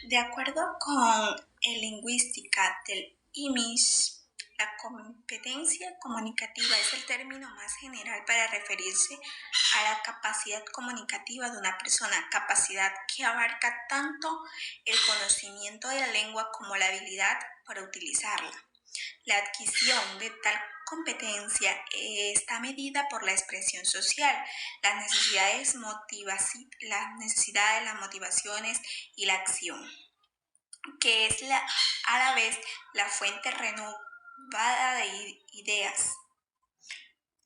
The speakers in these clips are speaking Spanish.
De acuerdo con el lingüística del IMISH, la competencia comunicativa es el término más general para referirse a la capacidad comunicativa de una persona, capacidad que abarca tanto el conocimiento de la lengua como la habilidad para utilizarla. La adquisición de tal competencia está medida por la expresión social, las necesidades, las motivaciones y la acción, que es a la vez la fuente renovada de ideas.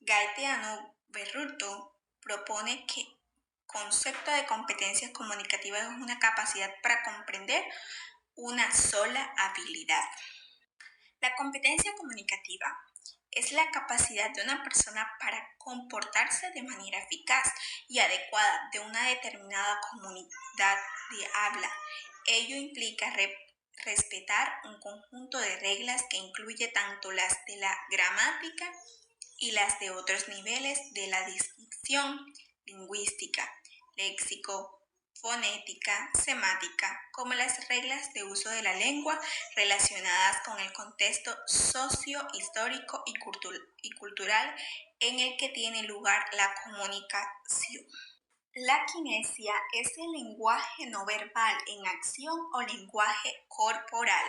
Gaetano Berruto propone que el concepto de competencia comunicativa es una capacidad para comprender una sola habilidad. La competencia comunicativa es la capacidad de una persona para comportarse de manera eficaz y adecuada de una determinada comunidad de habla. Ello implica respetar un conjunto de reglas que incluye tanto las de la gramática y las de otros niveles de la dicción lingüística, léxico, fonética, semática, como las reglas de uso de la lengua relacionadas con el contexto socio-histórico y cultural en el que tiene lugar la comunicación. La kinesia es el lenguaje no verbal en acción o lenguaje corporal.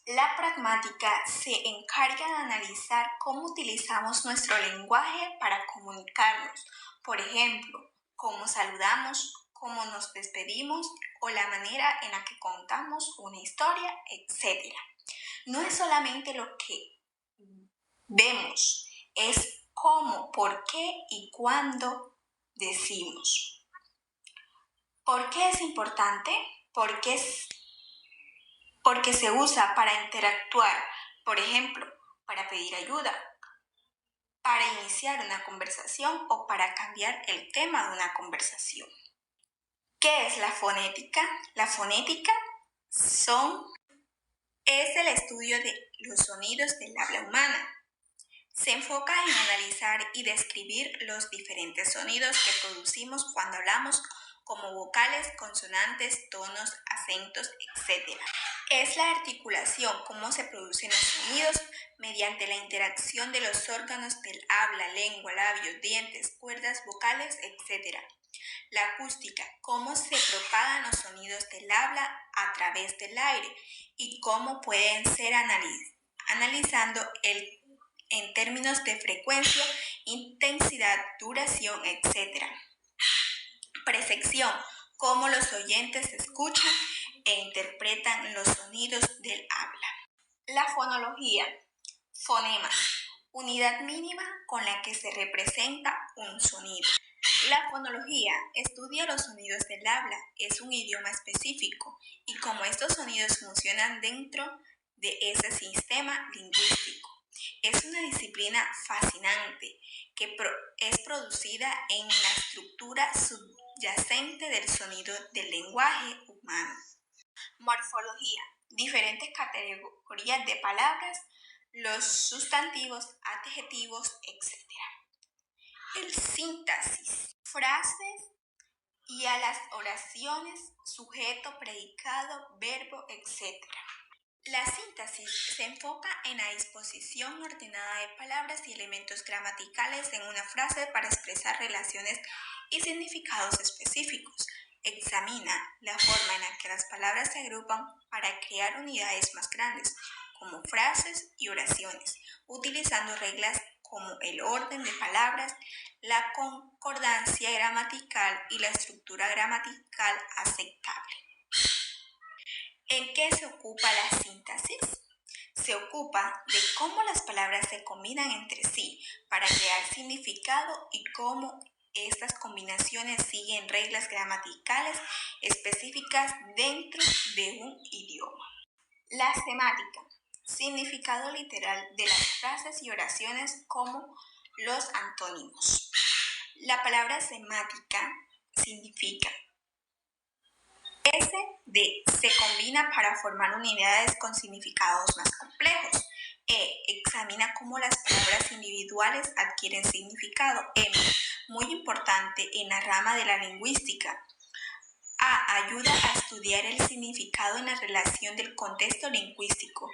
La pragmática se encarga de analizar cómo utilizamos nuestro lenguaje para comunicarnos, por ejemplo, cómo saludamos, cómo nos despedimos o la manera en la que contamos una historia, etc. No es solamente lo que vemos, es cómo, por qué y cuándo decimos. ¿Por qué es importante? Porque se usa para interactuar, por ejemplo, para pedir ayuda, para iniciar una conversación o para cambiar el tema de una conversación. ¿Qué es la fonética? La fonética es el estudio de los sonidos del habla humana. Se enfoca en analizar y describir los diferentes sonidos que producimos cuando hablamos, como vocales, consonantes, tonos, acentos, etc. Es la articulación, cómo se producen los sonidos mediante la interacción de los órganos del habla, lengua, labios, dientes, cuerdas vocales, etc. La acústica, cómo se propagan los sonidos del habla a través del aire y cómo pueden ser analizando en términos de frecuencia, intensidad, duración, etc. Percepción, cómo los oyentes escuchan e interpretan los sonidos del habla. La fonología, fonemas, unidad mínima con la que se representa un sonido. La fonología estudia los sonidos del habla, es un idioma específico y cómo estos sonidos funcionan dentro de ese sistema lingüístico. Es una disciplina fascinante que es producida en la estructura subyacente del sonido del lenguaje humano. Morfología, diferentes categorías de palabras, los sustantivos, adjetivos, etc. El síntesis, frases y a las oraciones, sujeto, predicado, verbo, etc. La síntesis se enfoca en la disposición ordenada de palabras y elementos gramaticales en una frase para expresar relaciones y significados específicos. Examina la forma en la que las palabras se agrupan para crear unidades más grandes, como frases y oraciones, utilizando reglas como el orden de palabras, la concordancia gramatical y la estructura gramatical aceptable. ¿En qué se ocupa la síntesis? Se ocupa de cómo las palabras se combinan entre sí para crear significado y cómo estas combinaciones siguen reglas gramaticales específicas dentro de un idioma. La semántica, significado literal de las frases y oraciones como los antónimos. La palabra semántica significa se combina para formar unidades con significados más complejos. Examina cómo las palabras individuales adquieren significado. Muy importante en la rama de la lingüística. Ayuda a estudiar el significado en la relación del contexto lingüístico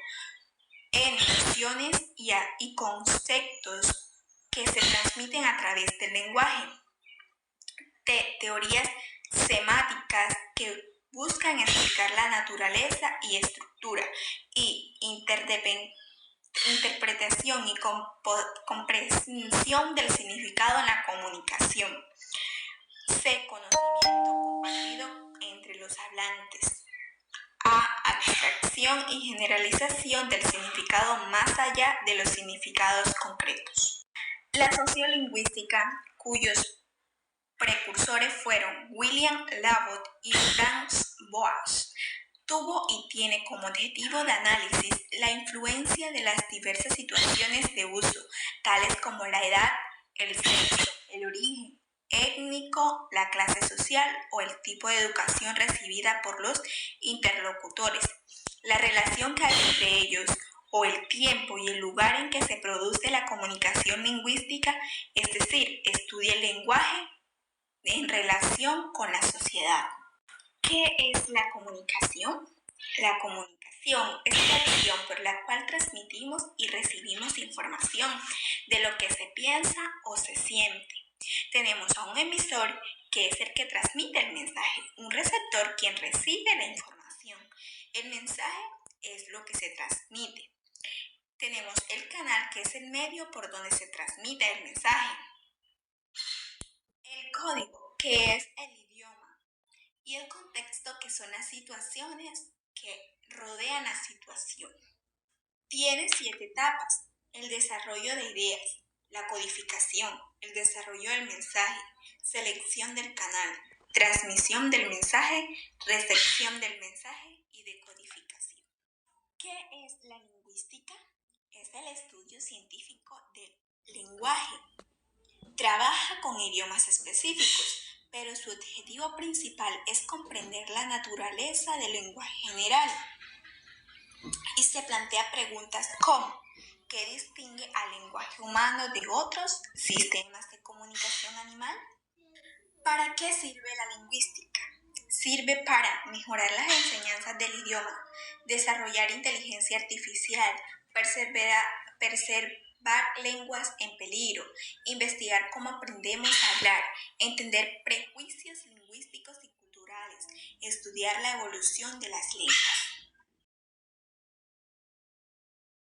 en nociones y conceptos que se transmiten a través del lenguaje. Teorías semáticas que buscan explicar la naturaleza y estructura y interpretación y comprensión del significado en la comunicación. Conocimiento compartido entre los hablantes. Abstracción y generalización del significado más allá de los significados concretos. La sociolingüística, cuyos precursores fueron William Labov y Franz Boas, tuvo y tiene como objetivo de análisis la influencia de las diversas situaciones de uso, tales como la edad, el sexo, el origen étnico, la clase social o el tipo de educación recibida por los interlocutores, la relación que hay entre ellos o el tiempo y el lugar en que se produce la comunicación lingüística, es decir, estudia el lenguaje en relación con la sociedad. ¿Qué es la comunicación? La comunicación es la acción por la cual transmitimos y recibimos información de lo que se piensa o se siente. Tenemos a un emisor, que es el que transmite el mensaje, un receptor, quien recibe la información. El mensaje es lo que se transmite. Tenemos el canal, que es el medio por donde se transmite el mensaje. El código, que es el idioma. Y el contexto, que son las situaciones que rodean la situación. Tiene 7 etapas: el desarrollo de ideas, la codificación, el desarrollo del mensaje, selección del canal, transmisión del mensaje, recepción del mensaje y decodificación. ¿Qué es la lingüística? Es el estudio científico del lenguaje. Trabaja con idiomas específicos, pero su objetivo principal es comprender la naturaleza del lenguaje general. Y se plantea preguntas como: ¿qué distingue al lenguaje humano de otros sistemas de comunicación animal? ¿Para qué sirve la lingüística? Sirve para mejorar las enseñanzas del idioma, desarrollar inteligencia artificial, preservar lenguas en peligro, investigar cómo aprendemos a hablar, entender prejuicios lingüísticos y culturales, estudiar la evolución de las lenguas.